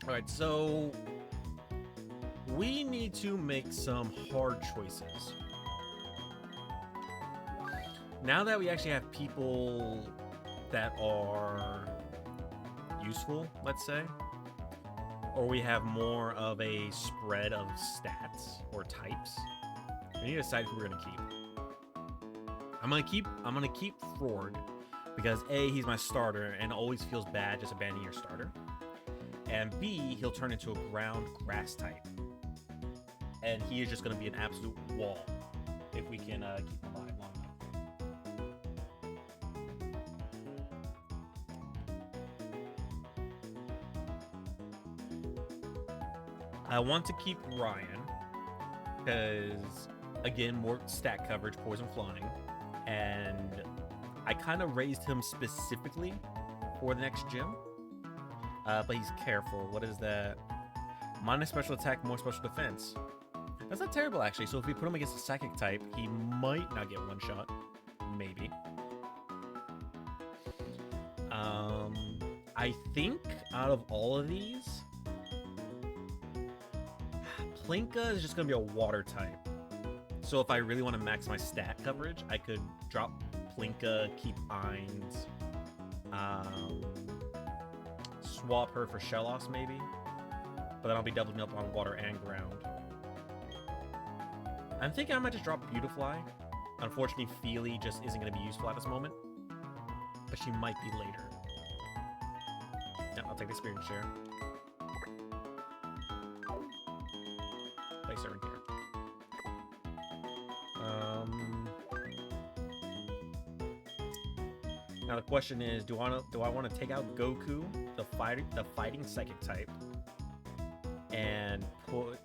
Alright, so we need to make some hard choices. Now that we actually have people that are useful, let's say, or we have more of a spread of stats or types, we need to decide who we're gonna keep. I'm gonna keep Frorg because A, he's my starter and it always feels bad just abandoning your starter. And B, he'll turn into a ground grass type. And he is just gonna be an absolute wall if we can keep him alive long enough. I want to keep Ryan because, again, more stat coverage, poison flying, and I kind of raised him specifically for the next gym. But he's careful. What is that? Minus special attack, more special defense. That's not terrible, actually. So if we put him against a psychic type, he might not get one shot. Maybe. I think out of all of these, Plinka is just going to be a water type. So if I really want to max my stat coverage, I could drop Plinka, keep Ainz, swap her for Shellos maybe. But then I'll be doubling up on water and ground. I'm thinking I might just drop Beautifly. Unfortunately, Feely just isn't going to be useful at this moment. But she might be later. Yeah, I'll take the experience share. Place her in here. Now the question is, do I want to take out Goku, the fighting psychic type, and put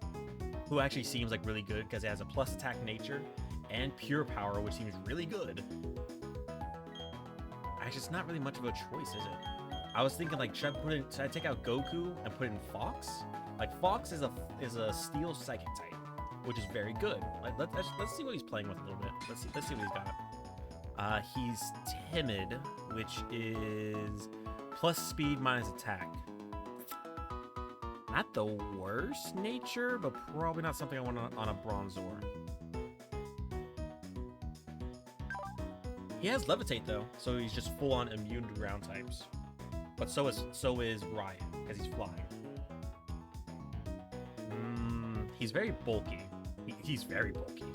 who actually seems like really good because it has a plus attack nature and pure power, which seems really good. Actually, it's not really much of a choice, is it? I was thinking, like, should I take out Goku and put in Fox? Like, Fox is a steel psychic type, which is very good. Like, let's see what he's playing with a little bit. Let's see what he's got. He's timid, which is plus speed minus attack. Not the worst nature, but probably not something I want on a Bronzor. He has Levitate though, so he's just full on immune to ground types. But so is Ryan, because he's flying. He's very bulky. He's very bulky.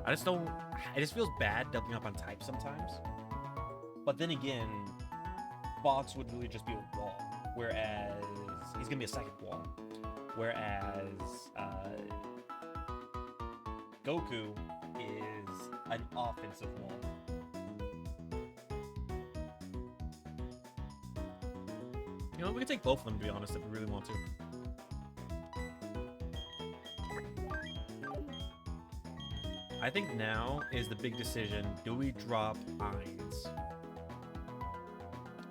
I just don't. It just feels bad doubling up on types sometimes. But then again, Fox would really just be a wall, whereas he's gonna be a psychic wall. Whereas Goku is an offensive wall. You know, we can take both of them, to be honest, if we really want to. I think now is the big decision. Do we drop Ainz?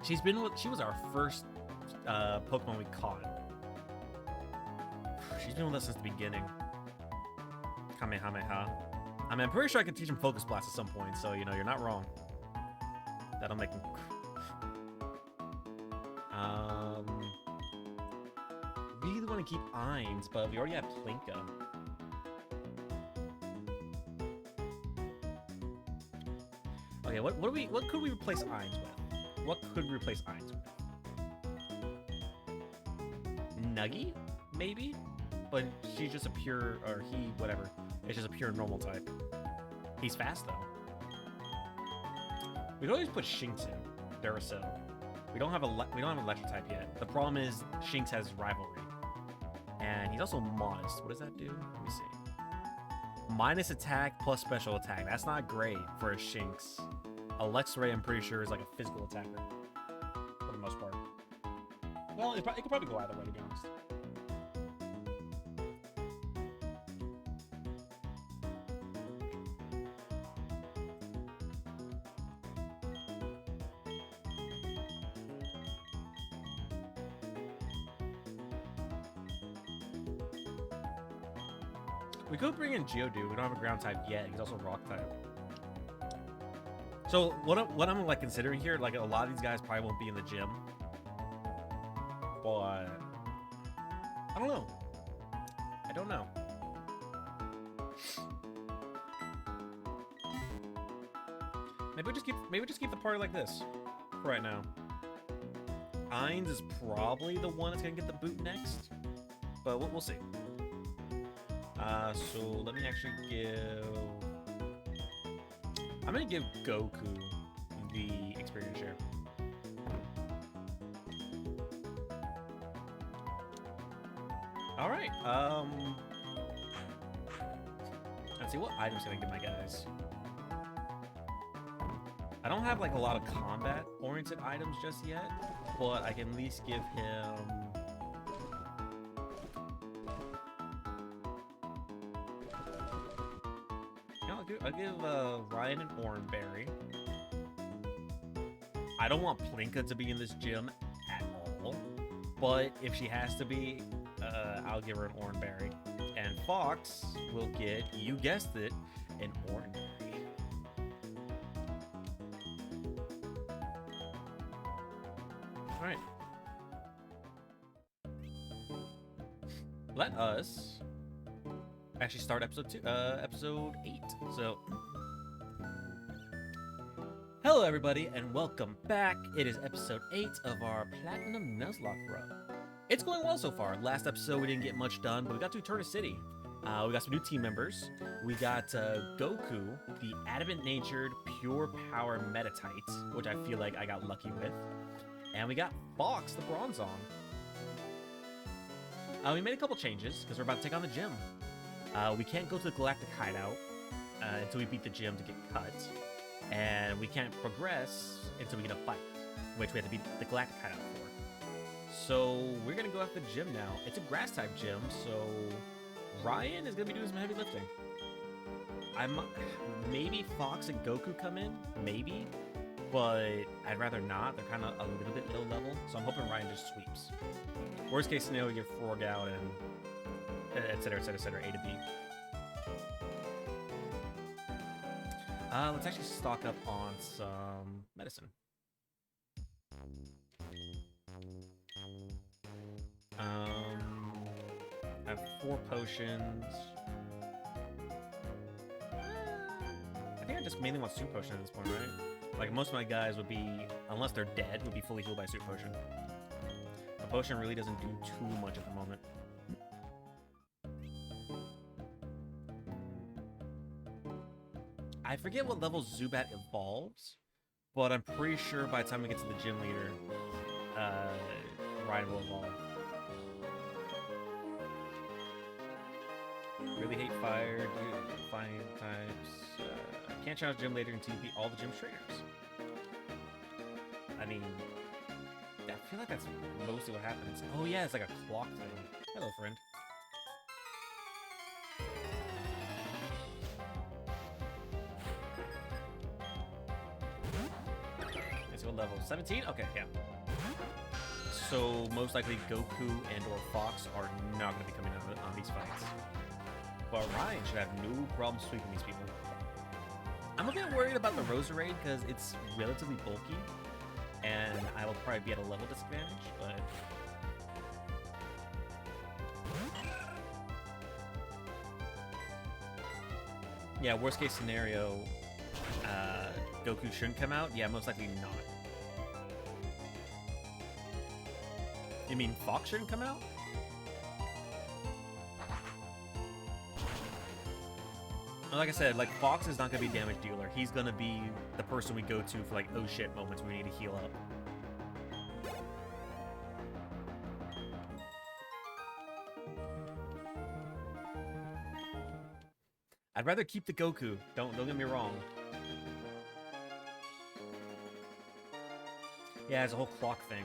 She was our first Pokemon we caught. She's been with us since the beginning. Kamehameha. I mean, I'm pretty sure I could teach him Focus Blast at some point, so, you know, you're not wrong. That'll make him... Really want to keep Ainz, but we already have Plinka. Okay, what could we replace Ainz with? What could we replace Ainz with? Nuggy? Maybe? But she's just a pure, or he, whatever. It's just a pure normal type. He's fast, though. We could always put Shinx in, Duracell. We don't have an electric type yet. The problem is Shinx has rivalry. And he's also modest. What does that do? Let me see. Minus attack plus special attack. That's not great for a Shinx. Alexray, I'm pretty sure, is like a physical attacker. For the most part. Well, it could probably go either way, to be honest. We could bring in Geodude. We don't have a ground type yet. He's also rock type. So what I'm like considering here, like a lot of these guys probably won't be in the gym, but I don't know. I don't know. Maybe we just keep the party like this for right now. Ainz is probably the one that's gonna get the boot next, but we'll see. So let me actually give. I'm gonna give Goku the experience share. All right. Let's see what items can I give my guys. I don't have like a lot of combat-oriented items just yet, but I can at least give him. I'll give Ryan an orange berry. I don't want Plinka to be in this gym at all, but if she has to be, I'll give her an orange berry. And Fox will get, you guessed it, an orange berry. All right. Let us actually start episode 8. So, hello everybody, and welcome back. It is episode 8 of our Platinum Nuzlocke run. It's going well so far. Last episode we didn't get much done, but we got to Eterna City. We got some new team members. We got Goku, the adamant-natured, pure power Metatite, which I feel like I got lucky with. And we got Fox, the Bronzong. We made a couple changes, because we're about to take on the gym. We can't go to the Galactic Hideout until we beat the gym to get cut. And we can't progress until we get a fight, which we have to beat the Galactic Hideout for. So we're going to go after the gym now. It's a grass-type gym, so Ryan is going to be doing some heavy lifting. Maybe Fox and Goku come in, maybe, but I'd rather not. They're kind of a little bit low level, so I'm hoping Ryan just sweeps. Worst case scenario, we get Frorg out and etc, etc, etc, A to B. Let's actually stock up on some medicine. I have 4 potions. I think I just mainly want soup potion at this point, right? Like, most of my guys would be, unless they're dead, would be fully healed by soup potion. A potion really doesn't do too much at the moment. I forget what level Zubat evolves, but I'm pretty sure by the time we get to the gym leader, Ryan will evolve. Really hate fire, flying types. Can't challenge gym leader until you beat all the gym trainers. I mean, I feel like that's mostly what happens. Oh yeah, it's like a clock thing. Hello, friend. Level 17? Okay, yeah. So most likely Goku and or Fox are not going to be coming out on these fights. But Ryan should have no problem sweeping these people. I'm a bit worried about the Roserade because it's relatively bulky, and I will probably be at a level disadvantage, but... yeah, worst case scenario, Goku shouldn't come out? Yeah, most likely not. You mean Fox shouldn't come out? Like I said, like, Fox is not going to be damage dealer. He's going to be the person we go to for, like, oh shit moments when we need to heal up. I'd rather keep the Goku. Don't get me wrong. Yeah, it's a whole clock thing.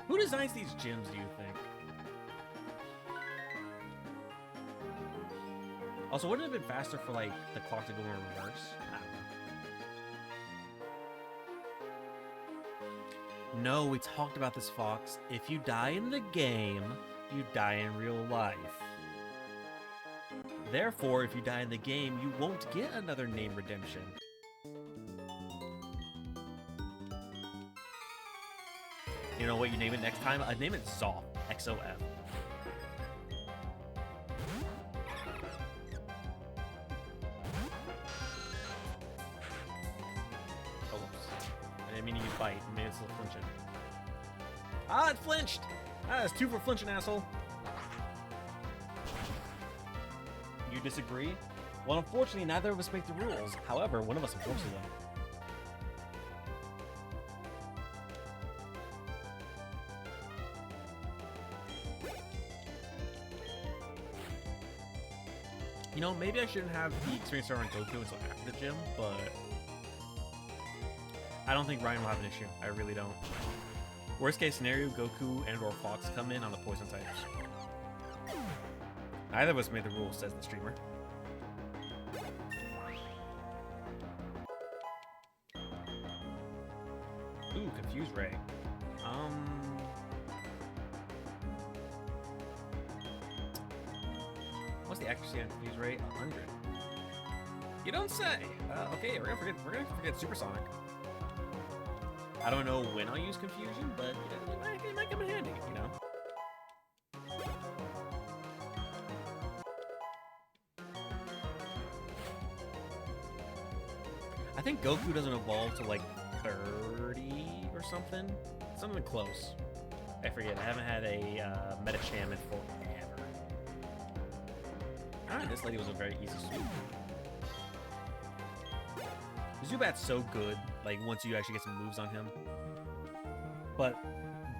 Who designs these gyms, do you think? Also, wouldn't it have been faster for, like, the clock to go in reverse? I don't know. No, we talked about this, Fox. If you die in the game, you die in real life. Therefore, if you die in the game, you won't get another name redemption. You know what you name it next time? I'd name it Zoff. X-O-F. Oh, whoops. I didn't mean to use bite. I mean, it's still flinching. Ah, it flinched! Ah, that's 2 for flinching, asshole. You disagree? Well, unfortunately, neither of us make the rules. However, one of us enforces them. You know, maybe I shouldn't have the experience star on Goku until after the gym, but I don't think Ryan will have an issue. I really don't. Worst case scenario, Goku and or Fox come in on the poison types. Neither of us made the rules, says the streamer. Ooh, Confused Ray. What's the accuracy on Confused Ray? 100. You don't say. Okay, we're gonna forget Supersonic. I don't know when I'll use Confusion, but it might come in handy, you know. I think Goku doesn't evolve to like 30 or something. Something close. I forget. I haven't had a Metacham in forever. Alright, this lady was a very easy sweep. Zubat's so good, like, once you actually get some moves on him. But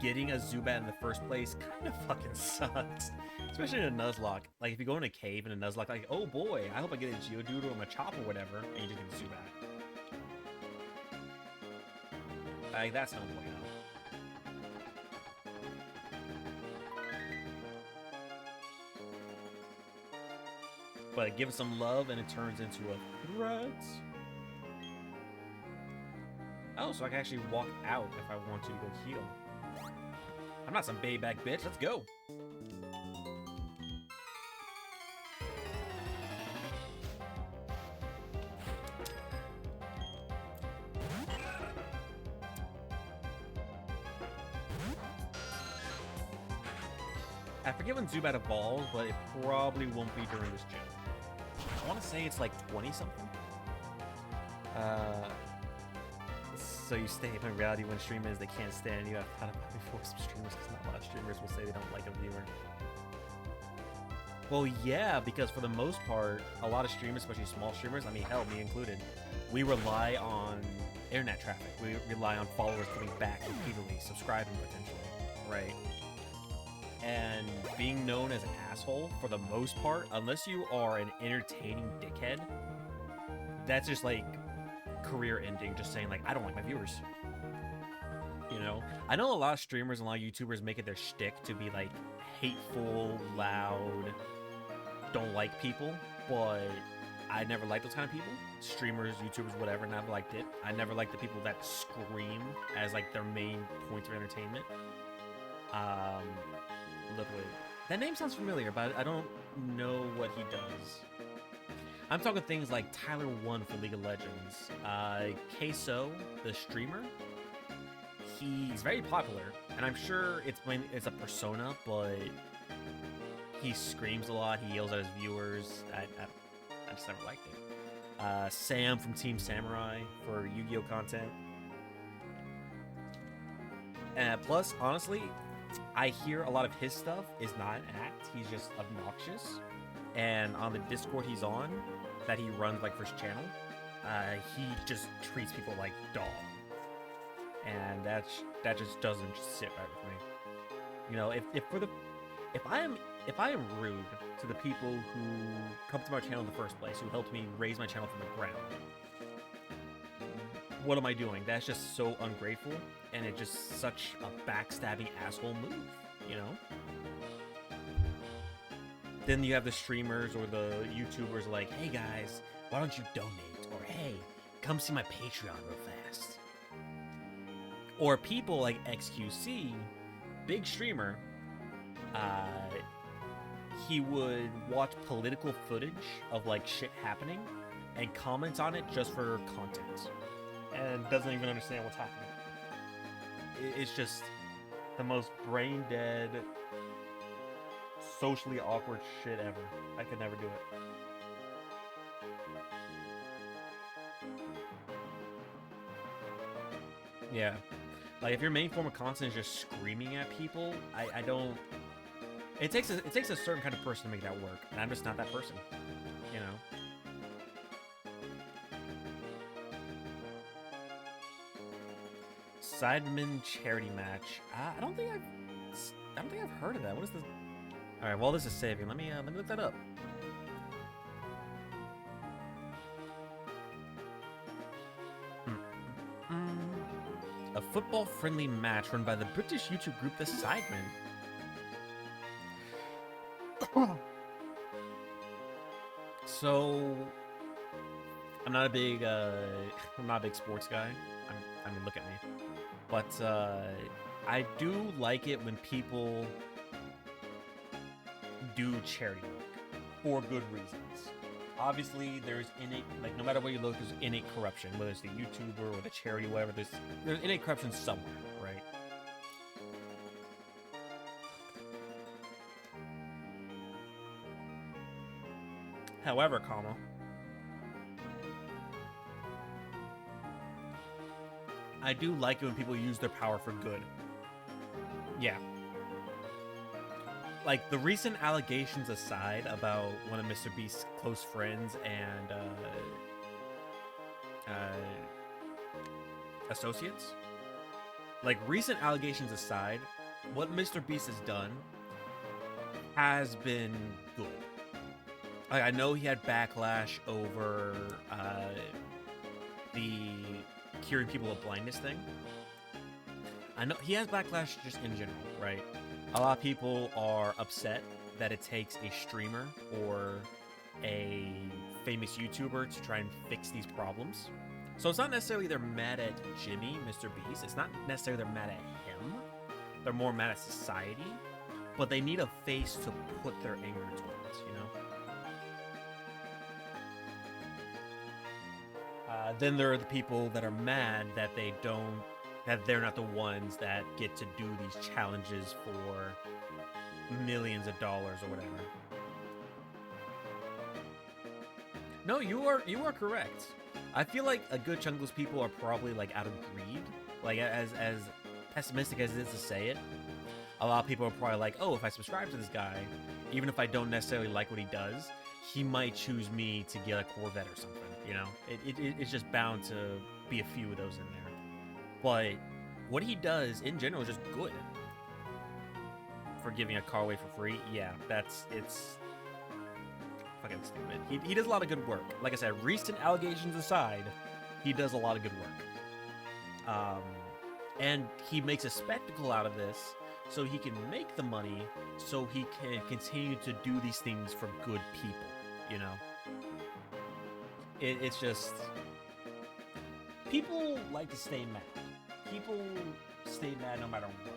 getting a Zubat in the first place kind of fucking sucks. Especially in a Nuzlocke. Like, if you go in a cave in a Nuzlocke, like, oh boy, I hope I get a Geodude or a Machop or whatever, and you just get a Zubat. Like, that's no bueno. But give it some love and it turns into a threat. Oh, so I can actually walk out if I want to go heal. I'm not some bayback bitch. Let's go. I forget when Zubat evolves, but it probably won't be during this gym. I want to say it's like 20-something. So you stay, but in reality, when streamers they can't stand you. I've thought about before some streamers, because not a lot of streamers will say they don't like a viewer. Well, yeah, because for the most part, a lot of streamers, especially small streamers, I mean, hell, me included, we rely on internet traffic. We rely on followers coming back repeatedly, subscribing potentially, right? And being known as an asshole, for the most part, unless you are an entertaining dickhead, that's just like career ending, just saying like, I don't like my viewers. You know? I know a lot of streamers and a lot of YouTubers make it their shtick to be like hateful, loud, don't like people, but I never liked those kind of people. Streamers, YouTubers, whatever, never liked it. I never liked the people that scream as like their main point of entertainment. That name sounds familiar, but I don't know what he does. I'm talking things like Tyler1 for League of Legends. Queso, the streamer, he's very popular, and I'm sure it's a persona, but he screams a lot, he yells at his viewers. I just never liked it. Sam from Team Samurai for Yu-Gi-Oh! Content. Plus, honestly, I hear a lot of his stuff is not an act, he's just obnoxious. And on the Discord he's on, that he runs like for his channel, he just treats people like dog. And that just doesn't sit right with me. You know, if I am rude to the people who come to my channel in the first place, who helped me raise my channel from the ground, what am I doing? That's just so ungrateful, and it's just such a backstabbing asshole move, you know? Then you have the streamers or the YouTubers like, hey guys, why don't you donate? Or hey, come see my Patreon real fast. Or people like XQC, big streamer, uh, he would watch political footage of like shit happening and comment on it just for content, and doesn't even understand what's happening. It's just the most brain dead, socially awkward shit ever. I could never do it. Yeah. Like, if your main form of content is just screaming at people, I don't... It takes a certain kind of person to make that work, and I'm just not that person, you know? Sidemen charity match. I don't think I've heard of that. What is this? All right, while this is saving, let me look that up. A football-friendly match run by the British YouTube group The Sidemen. So, I'm not a big sports guy. I mean, look at me. But I do like it when people do charity work for good reasons. Obviously, there's innate, like, no matter where you look, there's innate corruption, whether it's the YouTuber or the charity, whatever. There's innate corruption somewhere, right? However, I do like it when people use their power for good. Yeah. Like, the recent allegations aside about one of Mr. Beast's close friends and associates, like, recent allegations aside, what Mr. Beast has done has been good. Like, I know he had backlash over the curing people of blindness thing. I know he has backlash just in general, right? A lot of people are upset that it takes a streamer or a famous YouTuber to try and fix these problems. So it's not necessarily they're mad at Jimmy, Mr. Beast. It's not necessarily they're mad at him. They're more mad at society. But they need a face to put their anger towards, you know? Then there are the people that are mad that they're not the ones that get to do these challenges for millions of dollars or whatever. No, you are correct. I feel like a good chunk of those people are probably like out of greed. Like, as pessimistic as it is to say it, a lot of people are probably like, oh, if I subscribe to this guy, even if I don't necessarily like what he does, he might choose me to get a Corvette or something, you know? It's just bound to be a few of those in there. But what he does, in general, is just good. For giving a car away for free, yeah, it's fucking stupid. He does a lot of good work. Like I said, recent allegations aside, he does a lot of good work. And he makes a spectacle out of this so he can make the money so he can continue to do these things for good people, you know? It's just... People like to stay mad. People stay mad no matter what.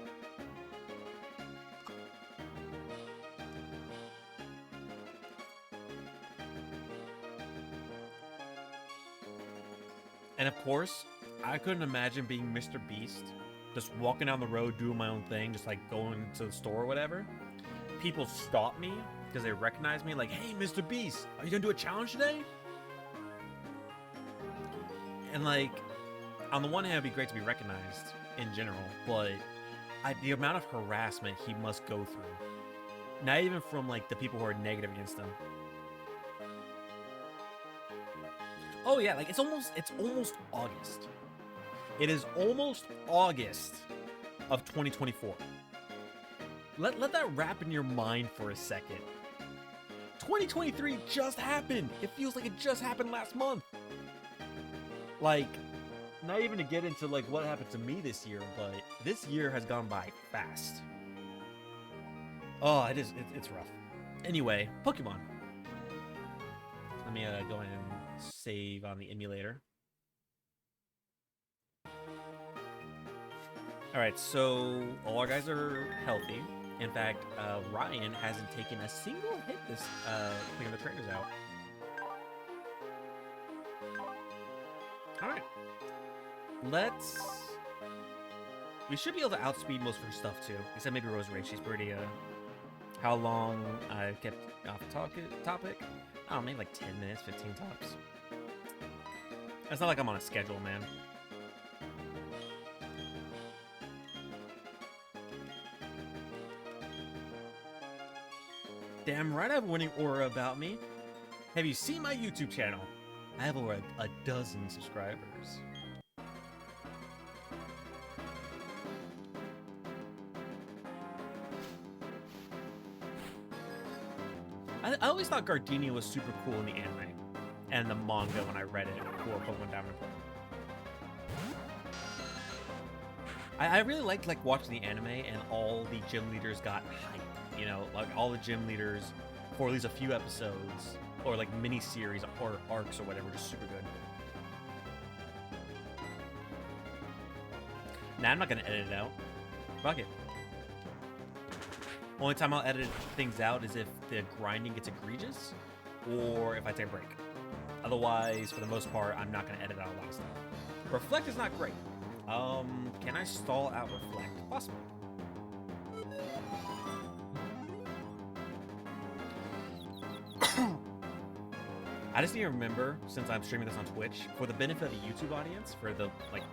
And of course, I couldn't imagine being Mr. Beast, just walking down the road doing my own thing, just like going to the store or whatever. People stop me because they recognize me, like, hey, Mr. Beast, are you gonna do a challenge today? And like, on the one hand, it'd be great to be recognized in general, but the amount of harassment he must go through, not even from like the people who are negative against him. Oh yeah, like it's almost August. It is almost August of 2024. Let that wrap in your mind for a second. 2023 just happened. It feels like it just happened last month. Like, not even to get into like what happened to me this year, but this year has gone by fast. Oh, it's rough. Anyway, Pokemon. Let me go ahead and save on the emulator. Alright, so all our guys are healthy. In fact, Ryan hasn't taken a single hit this clearing the trainers out. All right, we should be able to outspeed most of her stuff too, except maybe Rosemary. She's pretty. How long I kept off topic? I don't know, maybe like 10 minutes, 15 tops. It's not like I'm on a schedule, man. Damn right I have a winning aura about me. Have you seen my YouTube channel? I have over a dozen subscribers. I always thought Gardenia was super cool in the anime and the manga when I read it for Pokemon Diamond and Pearl. I really liked watching the anime and all the gym leaders got hype. You know, like all the gym leaders for at least a few episodes or like mini series or arcs or whatever, just super good. Nah, I'm not gonna edit it out. Fuck it. Only time I'll edit things out is if the grinding gets egregious or if I take a break. Otherwise, for the most part, I'm not going to edit out a lot of stuff. Reflect is not great. Can I stall out Reflect? Possibly. I just need to remember, since I'm streaming this on Twitch, for the benefit of the YouTube audience, for the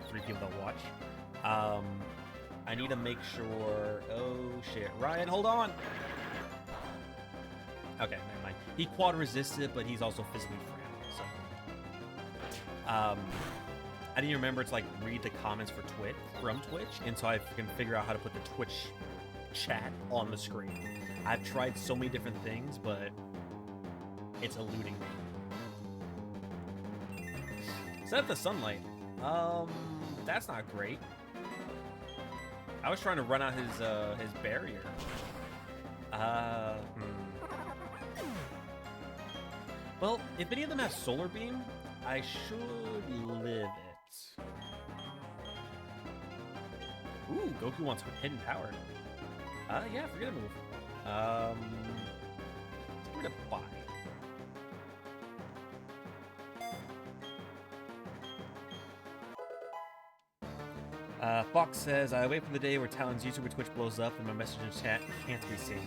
3 people that watch, I need to make sure... Oh, shit. Ryan, hold on! Okay, never mind. He quad resisted, but he's also physically frail, so... I need to remember to, read the comments from Twitch, and so I can figure out how to put the Twitch chat on the screen. I've tried so many different things, but it's eluding me. Set up the sunlight. That's not great. I was trying to run out his barrier. Well, if any of them have solar beam, I should live it. Ooh, Goku wants hidden power. Yeah, forget a move. Let's give it a buy. Fox says, I wait for the day where Talon's YouTube or Twitch blows up and my message in chat can't be seen.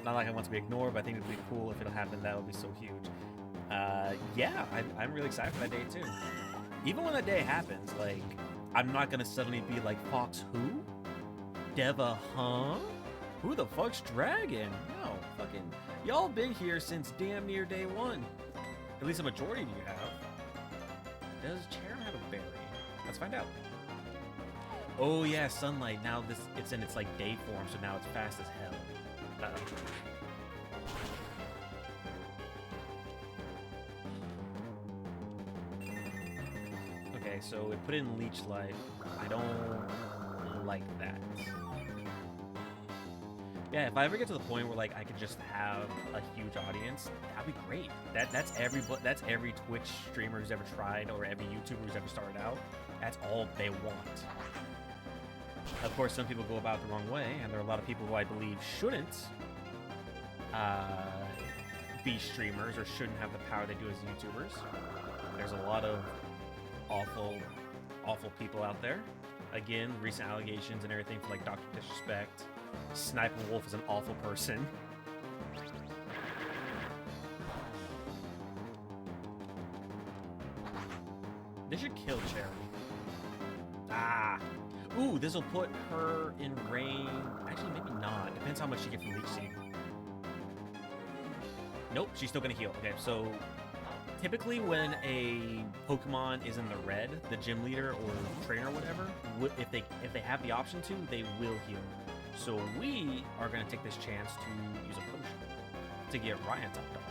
Not like I want to be ignored, but I think it would be cool if it'll happen. That would be so huge. Yeah, I'm really excited for that day too. Even when that day happens, I'm not gonna suddenly be like, Fox who? Deva, huh? Who the fuck's Dragon? No, fucking, y'all been here since damn near day one. At least a majority of you have. Does Chair have a berry? Let's find out. Oh yeah, sunlight. Now it's in its day form, so now it's fast as hell. Okay, so it put in leech life. I don't like that. Yeah, if I ever get to the point where I could just have a huge audience, that'd be great. That's every Twitch streamer who's ever tried or every YouTuber who's ever started out. That's all they want. Of course, some people go about it the wrong way, and there are a lot of people who I believe shouldn't be streamers or shouldn't have the power they do as YouTubers. There's a lot of awful people out there. Again, recent allegations and everything for Dr. Disrespect. Sniper Wolf is an awful person. They should kill Cherry. Ah! Ooh, this'll put her in range. Actually, maybe not. Depends how much she gets from Leech Seed. Nope, she's still gonna heal. Okay, so typically when a Pokemon is in the red, the gym leader or trainer or whatever, if they have the option to, they will heal. So we are gonna take this chance to use a potion to get Ryan topped off.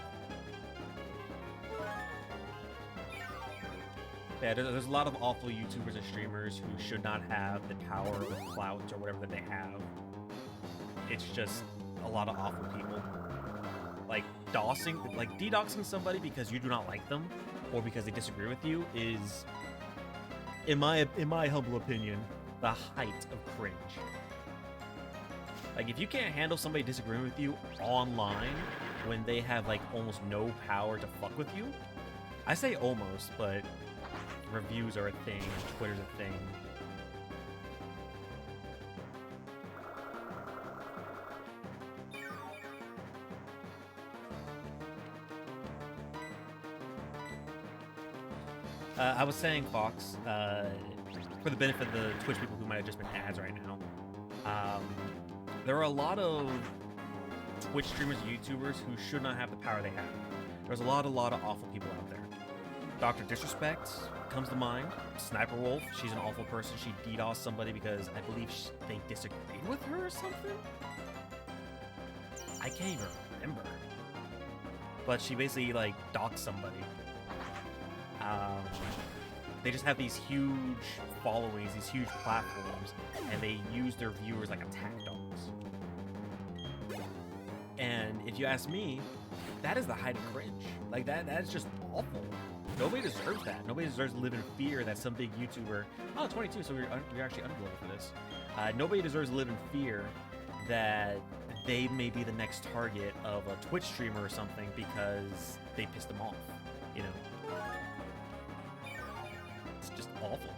Yeah, there's a lot of awful YouTubers and streamers who should not have the power or clout or whatever that they have. It's just a lot of awful people. DDoXing somebody because you do not like them or because they disagree with you is, in my humble opinion, the height of cringe. Like, if you can't handle somebody disagreeing with you online when they have, like, almost no power to fuck with you, I say almost, but reviews are a thing, Twitter's a thing. I was saying, Fox, for the benefit of the Twitch people who might have just been ads right now, there are a lot of Twitch streamers and YouTubers who should not have the power they have. There's a lot of awful people out there. Dr. Disrespect comes to mind. Sniper Wolf, she's an awful person. She DDoSed somebody because I believe they disagreed with her or something? I can't even remember. But she basically, like, doxed somebody. They just have these huge followings, these huge platforms, and they use their viewers like attack dogs. And if you ask me, that is the height of cringe. Like, that's just awful. Nobody deserves that. Nobody deserves to live in fear that some big YouTuber... Oh, 22, so we're actually underleveled for this. Nobody deserves to live in fear that they may be the next target of a Twitch streamer or something because they pissed them off, you know? It's just awful.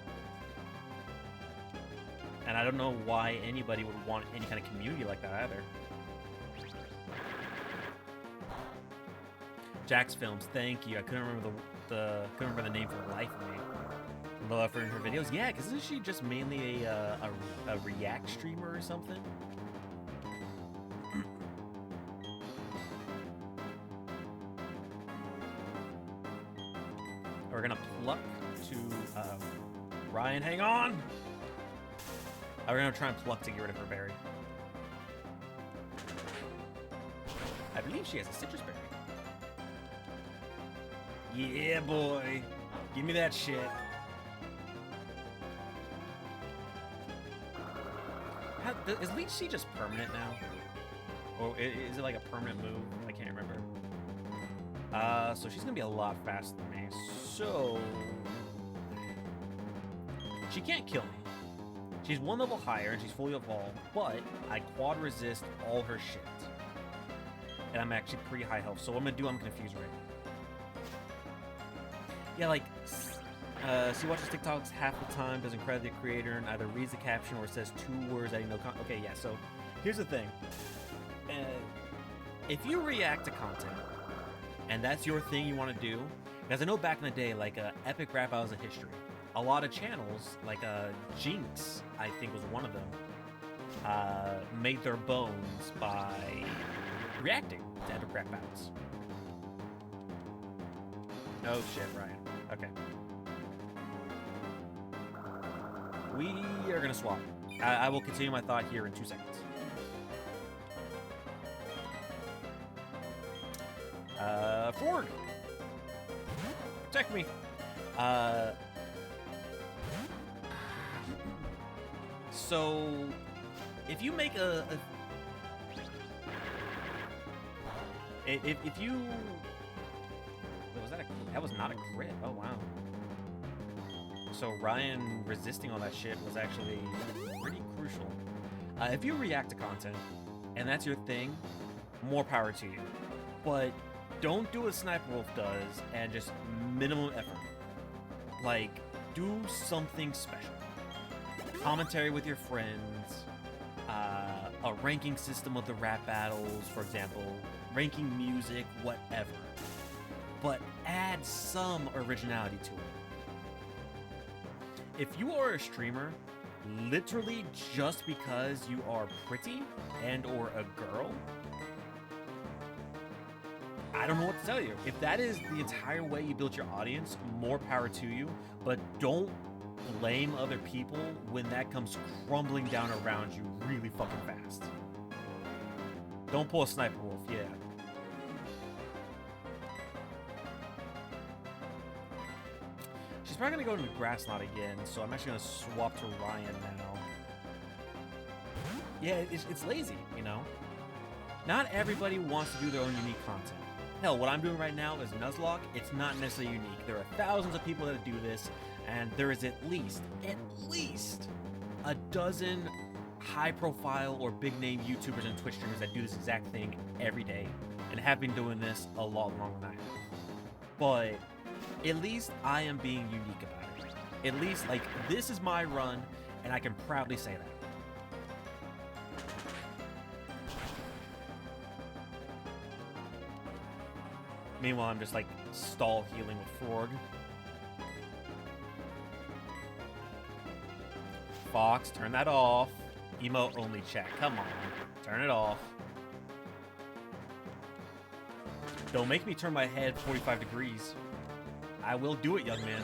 And I don't know why anybody would want any kind of community like that either. Jack's Films, thank you. I couldn't remember the name for the life of me. Love her in her videos. Yeah, because isn't she just mainly a React streamer or something? We're gonna pluck to Ryan. Hang on. We're gonna try and pluck to get rid of her berry. I believe she has a citrus berry. Yeah, boy. Give me that shit. Is Leech Seed just permanent now? Or is it like a permanent move? I can't remember. So she's gonna be a lot faster than me. So she can't kill me. She's one level higher and she's fully evolved, but I quad resist all her shit. And I'm actually pretty high health. So what I'm gonna do, I'm confused right. Yeah, like, she watches TikToks half the time, doesn't credit the creator, and either reads the caption or says 2 words that you know. Okay, yeah, so here's the thing. If you react to content, and that's your thing you want to do, because I know back in the day, like, epic rap battles of history, a lot of channels, like Jinx, I think was one of them, made their bones by reacting to epic rap battles. Oh shit, Ryan. Okay. We are gonna swap. I will continue my thought here in 2 seconds. Frorg! Protect me! So, if you make if you... Was that that was not a crit. Oh, wow. So Ryan resisting all that shit was actually pretty crucial. If you react to content, and that's your thing, more power to you. But don't do what Sniper Wolf does and just minimum effort. Like, do something special. Commentary with your friends, a ranking system of the rap battles, for example, ranking music, whatever. But add some originality to it. If you are a streamer, literally just because you are pretty and or a girl, I don't know what to tell you. If that is the entire way you build your audience, more power to you, but don't blame other people when that comes crumbling down around you really fucking fast. Don't pull a Sniper Wolf, yeah. She's probably gonna go to the grass knot again, so I'm actually gonna swap to Ryan now. Yeah, it's lazy, you know? Not everybody wants to do their own unique content. Hell, what I'm doing right now is Nuzlocke. It's not necessarily unique. There are thousands of people that do this, and there is at least a dozen high-profile or big-name YouTubers and Twitch streamers that do this exact thing every day and have been doing this a lot longer than I have. But at least I am being unique about it. At least, like, this is my run, and I can proudly say that. Meanwhile, I'm just, like, stall healing with Frorg. Fox, turn that off. Emote only chat. Come on. Turn it off. Don't make me turn my head 45 degrees. I will do it, young man.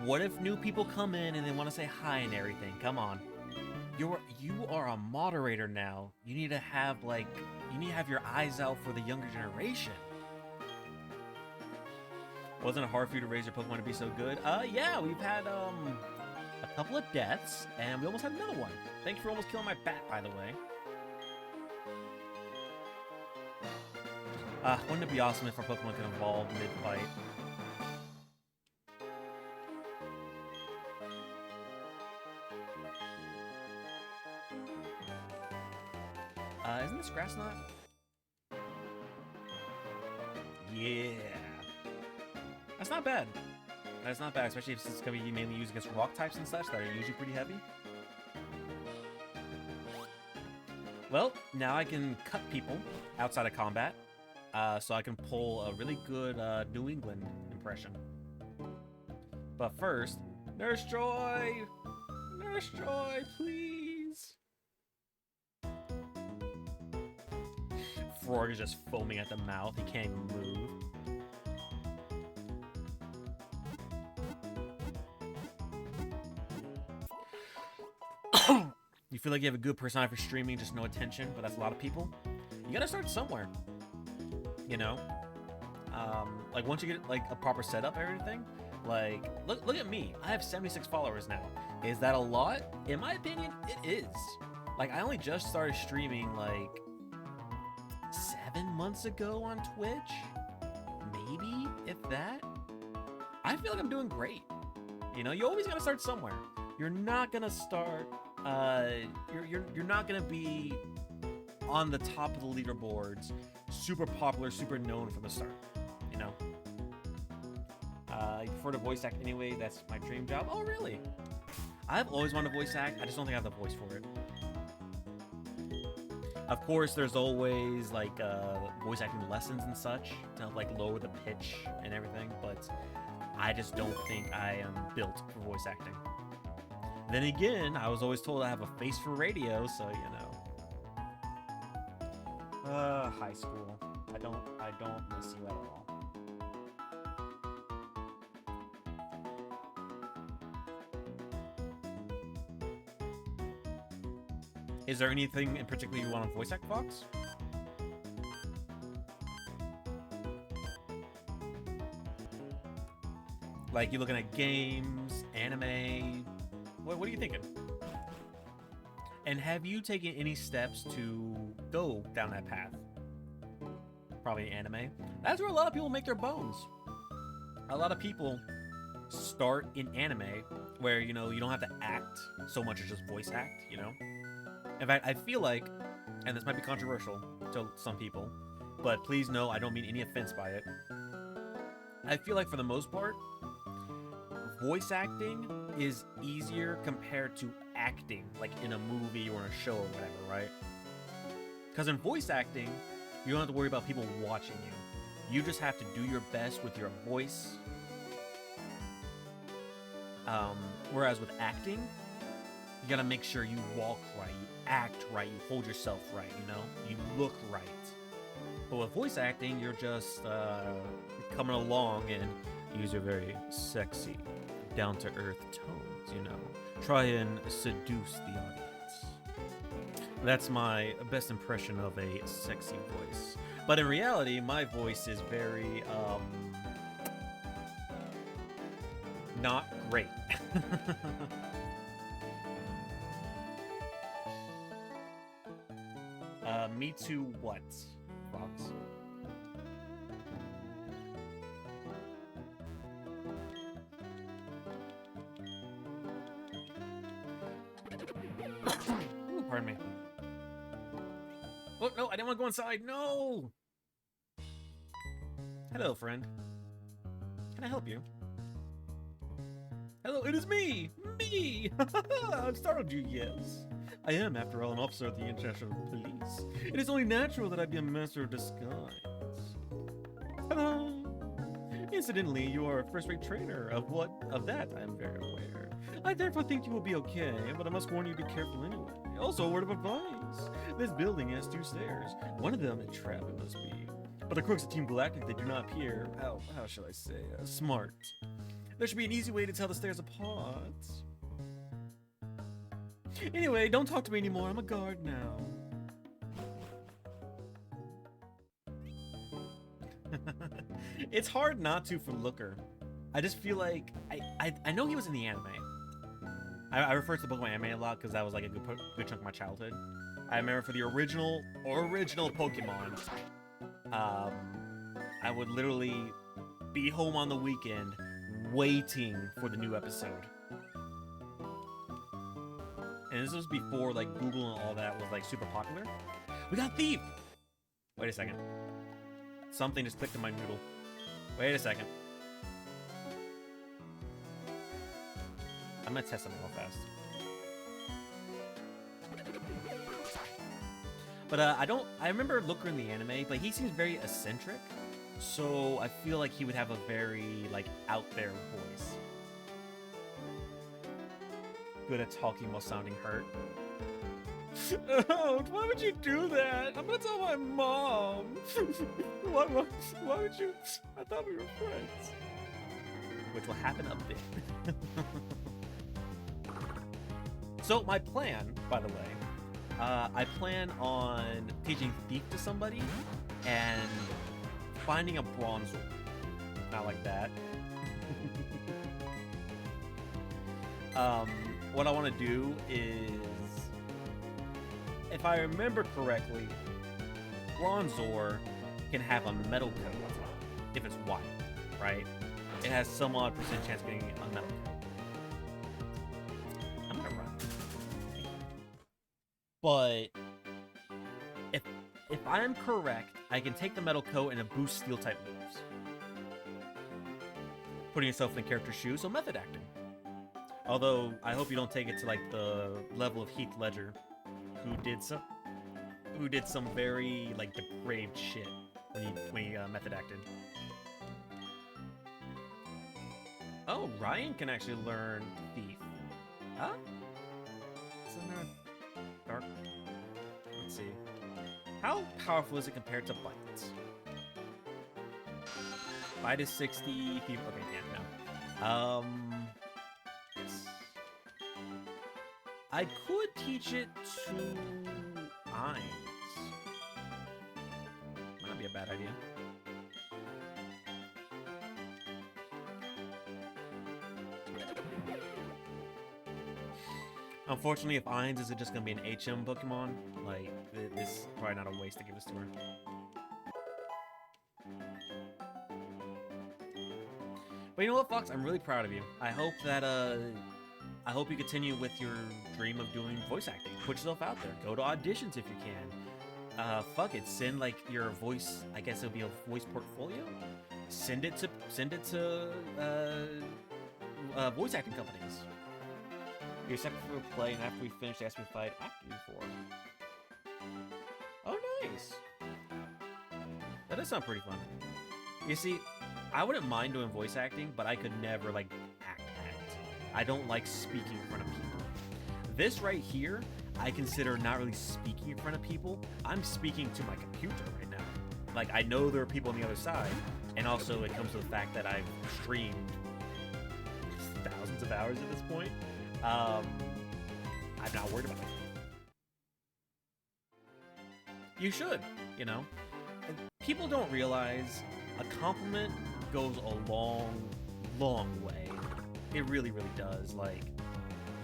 What if new people come in and they want to say hi and everything? Come on. You are a moderator now. You need to have, like, you need to have your eyes out for the younger generation. Wasn't it hard for you to raise your Pokemon to be so good? Yeah, we've had, a couple of deaths, and we almost had another one. Thank you for almost killing my bat, by the way. Wouldn't it be awesome if our Pokemon could evolve mid-fight? Isn't this grass knot? Yeah. That's not bad. That's not bad, especially if it's going to be mainly used against rock types and such that are usually pretty heavy. Well, now I can cut people outside of combat, so I can pull a really good New England impression. But first, Nurse Joy! Nurse Joy, please! Frorg is just foaming at the mouth. He can't even move. You feel like you have a good personality for streaming, just no attention, but that's a lot of people. You gotta start somewhere. You know? Like, once you get, like, a proper setup and everything, like, look at me. I have 76 followers now. Is that a lot? In my opinion, it is. Like, I only just started streaming, like, 7 months ago on Twitch, maybe, if that. I feel like I'm doing great. You know, you always gotta start somewhere. You're not gonna start. You're not gonna be on the top of the leaderboards, super popular, super known from the start. You know. You prefer to voice act anyway. That's my dream job. Oh, really? I've always wanted to voice act. I just don't think I have the voice for it. Of course, there's always, like, voice acting lessons and such to help, like, lower the pitch and everything, but I just don't think I am built for voice acting. Then again, I was always told I have a face for radio, so, you know. High school. I don't miss you at all. Is there anything in particular you want to voice act, Fox? Like, you looking at games, anime? What are you thinking? And have you taken any steps to go down that path? Probably anime. That's where a lot of people make their bones. A lot of people start in anime where, you know, you don't have to act so much as just voice act, you know? In fact, I feel like, and this might be controversial to some people, but please know I don't mean any offense by it. I feel like for the most part, voice acting is easier compared to acting, like in a movie or in a show or whatever, right? Because in voice acting, you don't have to worry about people watching you. You just have to do your best with your voice. Whereas with acting, you gotta make sure you walk right, you act right, you hold yourself right, you know? You look right. But with voice acting, you're just coming along and use your very sexy, down-to-earth tones, you know? Try and seduce the audience. That's my best impression of a sexy voice. But in reality, my voice is very, not great. Me too what, Fox? Ooh, pardon me. Oh, no, I didn't want to go inside. No! Hello, friend. Can I help you? Hello, it is me! Me! I've startled you, yes. I am, after all, an officer of the International Police. It is only natural that I be a master of disguise. Hello! Incidentally, you are a first-rate trainer. Of that, I am very aware. I therefore think you will be okay, but I must warn you to be careful anyway. Also, a word of advice. This building has 2 stairs. One of them a trap, it must be. But the crooks of Team Galactic, they do not appear, how shall I say, smart. There should be an easy way to tell the stairs apart. Anyway, don't talk to me anymore. I'm a guard now. It's hard not to for Looker. I just feel like I know he was in the anime. I refer to the Pokemon anime a lot because that was like a good chunk of my childhood. I remember for the original Pokemon, I would literally be home on the weekend waiting for the new episode. And this was before like Google and all that was like super popular. We got Thief! Wait a second. Something just clicked in my noodle. Wait a second. I'm gonna test something real fast. But I remember Looker in the anime, but he seems very eccentric. So I feel like he would have a very like out there voice. Good at talking while sounding hurt. Oh, why would you do that? I'm gonna tell my mom. Why would you? I thought we were friends. Which will happen a bit. So my plan, by the way, I plan on teaching Thief to somebody and finding a Bronzor. Not like that. What I want to do is, if I remember correctly, Bronzor can have a metal coat if it's white, right? It has some odd % chance of getting a metal coat. I'm gonna run. But if I am correct, I can take the metal coat and boost steel type moves. Putting yourself in the character's shoes, so method acting. Although I hope you don't take it to like the level of Heath Ledger, who did some very like depraved shit when he method acted. Oh, Ryan can actually learn Thief. Huh? Isn't there a dark? Let's see. How powerful is it compared to Bite? Bite is 60. Thief. Okay, yeah, no. Yes. I could teach it to Ainz. Might not be a bad idea. Unfortunately, if Ainz is just gonna be an HM Pokemon, like, this is probably not a waste to give this to her. But you know what, Fox? I'm really proud of you. I hope that, I hope you continue with your dream of doing voice acting. Put yourself out there. Go to auditions if you can. Fuck it. Send, like, your voice, I guess it'll be a voice portfolio? Send it to voice acting companies. You're second for a play, and after we finish, ask me if I'd act you for. Oh, nice. That does sound pretty fun. You see, I wouldn't mind doing voice acting, but I could never, like, act. I don't like speaking in front of people. This right here, I consider not really speaking in front of people. I'm speaking to my computer right now. Like, I know there are people on the other side, and also it comes to the fact that I've streamed thousands of hours at this point. I'm not worried about it. You should, you know? People don't realize a compliment goes a long, long way. It really, really does. Like,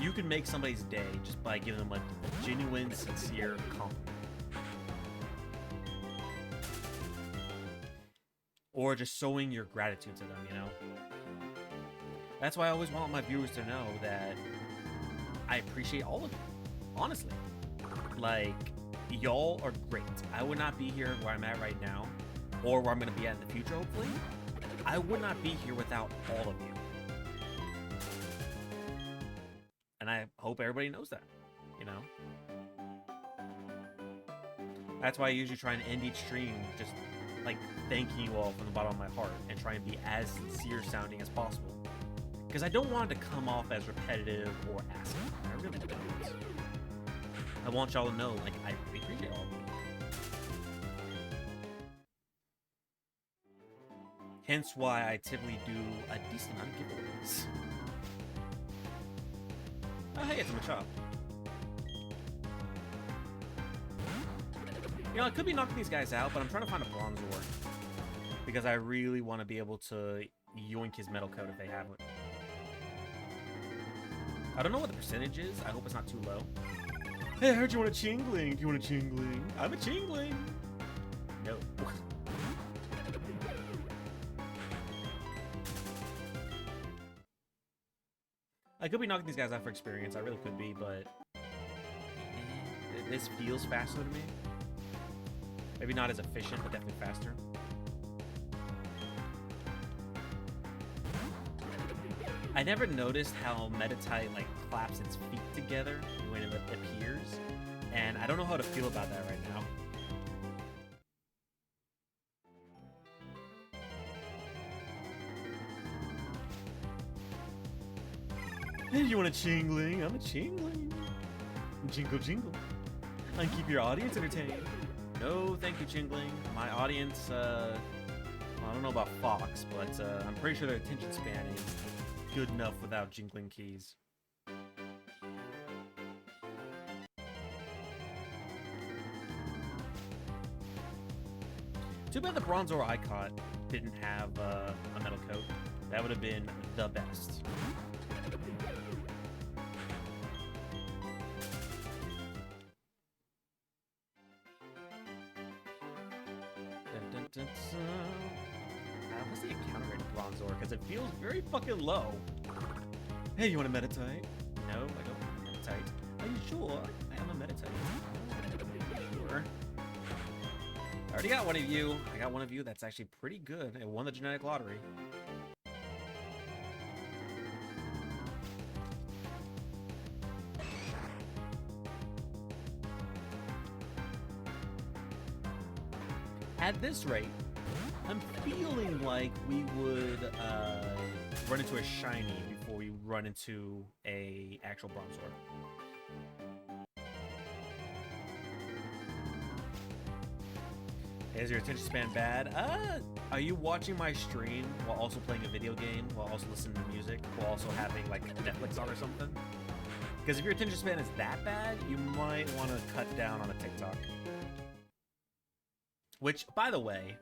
you can make somebody's day just by giving them a genuine, sincere compliment. or just showing your gratitude to them, you know? That's why I always want my viewers to know that I appreciate all of you, honestly. Like, y'all are great. I would not be here where I'm at right now, or where I'm going to be at in the future, hopefully. I would not be here without all of you. And I hope everybody knows that, you know? That's why I usually try and end each stream just, like, thanking you all from the bottom of my heart and try and be as sincere sounding as possible. Because I don't want it to come off as repetitive or asking. I really don't. I want y'all to know, like, I really appreciate all of you. Hence why I typically do a decent amount of giveaways. Oh, hey, it's a Machop. You know, I could be knocking these guys out, but I'm trying to find a Bronzor. Because I really want to be able to yoink his metal coat if they have it. I don't know what the percentage is. I hope it's not too low. Hey, I heard you want a Chingling. Do you want a Chingling? I'm a Chingling. No. I could be knocking these guys out for experience. I really could be, but this feels faster to me. Maybe not as efficient, but definitely faster. I never noticed how Meditite like claps its feet together when it appears, and I don't know how to feel about that right now. Hey, you want a Chingling? I'm a Chingling. Jingle, jingle. I can keep your audience entertained. No, thank you, Chingling. My audience, well, I don't know about Fox, but I'm pretty sure their attention span is good enough without jingling keys. Too bad the Bronzor I caught didn't have a metal coat. That would have been the best. What's the encounter rate of Bronzor? Because it feels very fucking low. Hey, you want a Meditite? No, I don't want a Meditite. Are you sure? I am a Meditite. Sure. I already got one of you. I got one of you that's actually pretty good. It won the genetic lottery. At this rate, I'm feeling like we would run into a shiny before we run into a actual Bronzor. Is your attention span bad? Are you watching my stream while also playing a video game, while also listening to music, while also having like Netflix on or something? Because if your attention span is that bad, you might want to cut down on a TikTok. Which, by the way,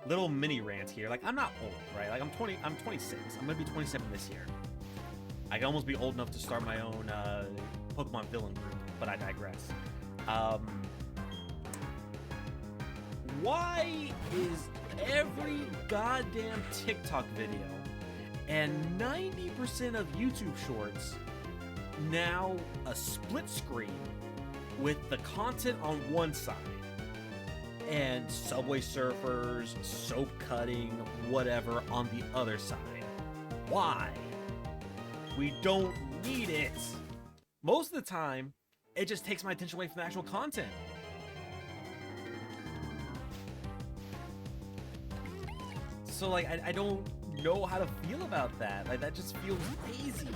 little mini rant here. Like, I'm not old, right? Like, I'm 26. I'm gonna be 27 this year. I can almost be old enough to start my own Pokemon villain group, but I digress. Why is every goddamn TikTok video and 90% of YouTube shorts now a split screen with the content on one side and Subway Surfers, soap cutting, whatever on the other side? Why? We don't need it. Most of the time, it just takes my attention away from the actual content. So, like, I don't know how to feel about that. Like, that just feels lazy.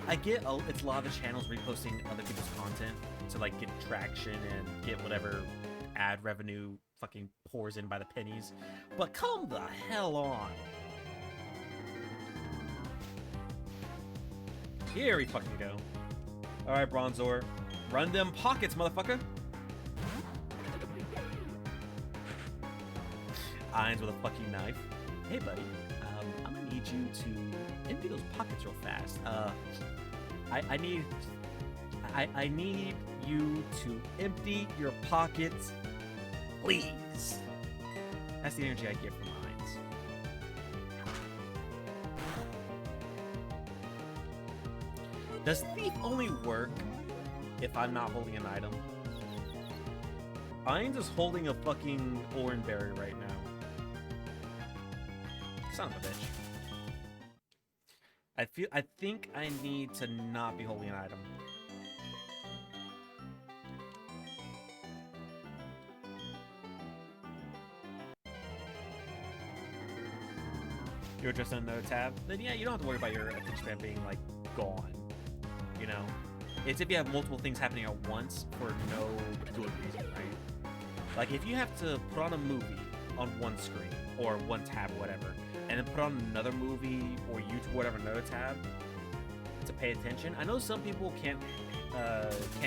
I get it's a lot of the channels reposting other people's content to, like, get traction and get whatever ad revenue fucking pours in by the pennies. But come the hell on. Here we fucking go. Alright, Bronzor. Run them pockets, motherfucker. Irons with a fucking knife. Hey, buddy. I'm gonna need you to empty those pockets real fast. I need you to empty your pockets, please. That's the energy I get from Irons. Does thief only work if I'm not holding an item? I'm just holding a fucking orange berry right now. Son of a bitch. I think I need to not be holding an item. You're just in another tab, then yeah, you don't have to worry about your attention span being like gone. You know, it's if you have multiple things happening at once for no good reason, right? Like if you have to put on a movie on one screen or one tab or whatever, and then put on another movie or YouTube or whatever another tab to pay attention. I know some people can't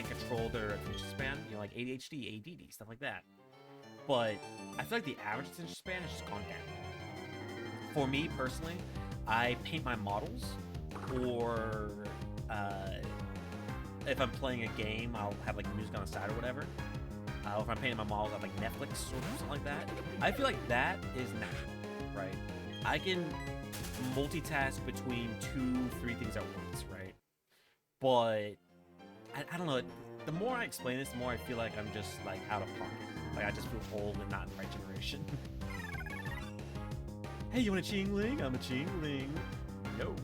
control their attention span, you know, like ADHD, ADD, stuff like that. But I feel like the average attention span has just gone down. For me personally, I paint my models, or if I'm playing a game, I'll have like music on the side or whatever. Or if I'm painting my models on like Netflix or something like that. I feel like that is natural, right? I can multitask between 2-3 things at once, right? But I don't know. The more I explain this, the more I feel like I'm just like out of pocket. Like I just feel old and not in the right generation. Hey, you want a Chingling? I'm a Chingling. No.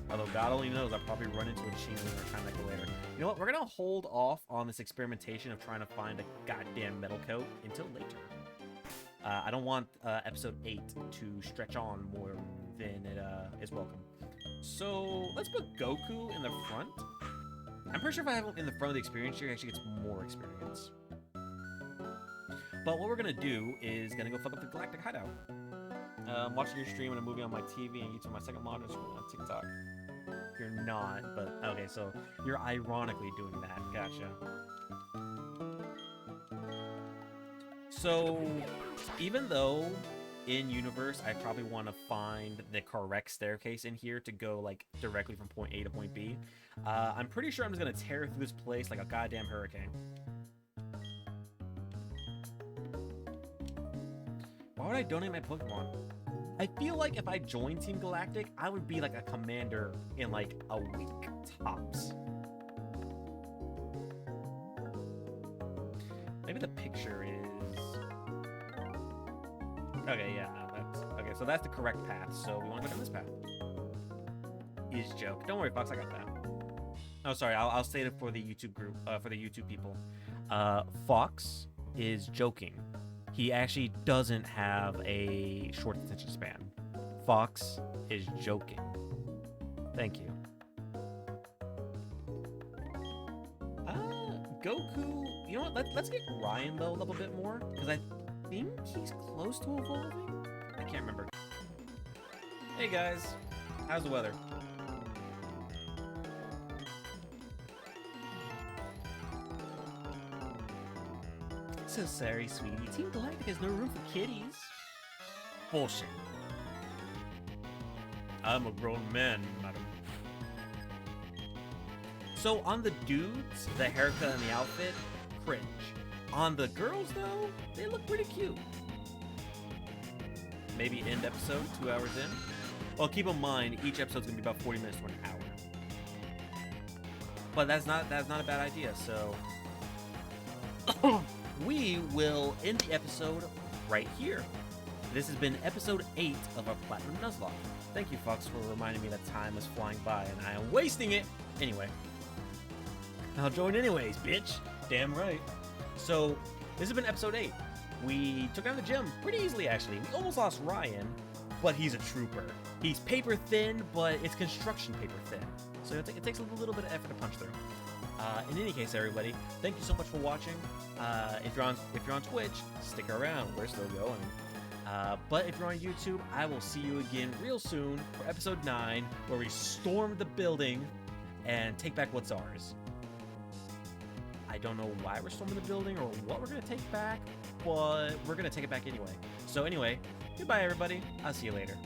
Although God only knows, I'll probably run into a Chingling or Trimecha later. You know what? We're gonna hold off on this experimentation of trying to find a goddamn metal coat until later. I don't want episode 8 to stretch on more than it is welcome. So let's put Goku in the front. I'm pretty sure if I have him in the front of the experience tree, he actually gets more experience. But what we're gonna do is gonna go fuck up the Galactic Hideout. I'm watching your stream and a movie on my TV and YouTube on my second monitor scrolling on TikTok. You're not, but okay, so you're ironically doing that. Gotcha. So, even though in universe I probably want to find the correct staircase in here to go like directly from point A to point B, I'm pretty sure I'm just gonna tear through this place like a goddamn hurricane. Why would I donate my Pokemon? I feel like if I joined Team Galactic, I would be like a commander in like a week tops. Maybe the picture is... Okay, yeah, no, that's... Okay, so that's the correct path, so we want to go down this path. Is joke. Don't worry, Fox, I got that. Oh, sorry, I'll say it for the YouTube group, for the YouTube people. Fox is joking. He actually doesn't have a short attention span. Fox is joking. Thank you. Goku... You know what? Let's get Ryan, though, a little bit more. Because I think he's close to evolving? I can't remember. Hey, guys. How's the weather? So sorry, sweetie. Team Galactic has no room for kitties. Bullshit. I'm a grown man, madam. So on the dudes, the haircut and the outfit, cringe. On the girls, though, they look pretty cute. Maybe end episode, 2 hours in. Well, keep in mind, each episode's gonna be about 40 minutes to an hour. But that's not a bad idea, so... we will end the episode right here. This has been episode 8 of our Platinum Nuzlocke. Thank you, Fox, for reminding me that time is flying by and I am wasting it. Anyway. I'll join anyways, bitch. Damn right. So, this has been episode 8. We took down the gym pretty easily, actually. We almost lost Ryan, but he's a trooper. He's paper thin, but it's construction paper thin. So it takes a little bit of effort to punch through. In any case, everybody, thank you so much for watching. If you're on Twitch, stick around. We're still going. But if you're on YouTube, I will see you again real soon for episode 9, where we storm the building and take back what's ours. I don't know why we're storming the building or what we're going to take back, but we're going to take it back anyway. So anyway, goodbye, everybody. I'll see you later.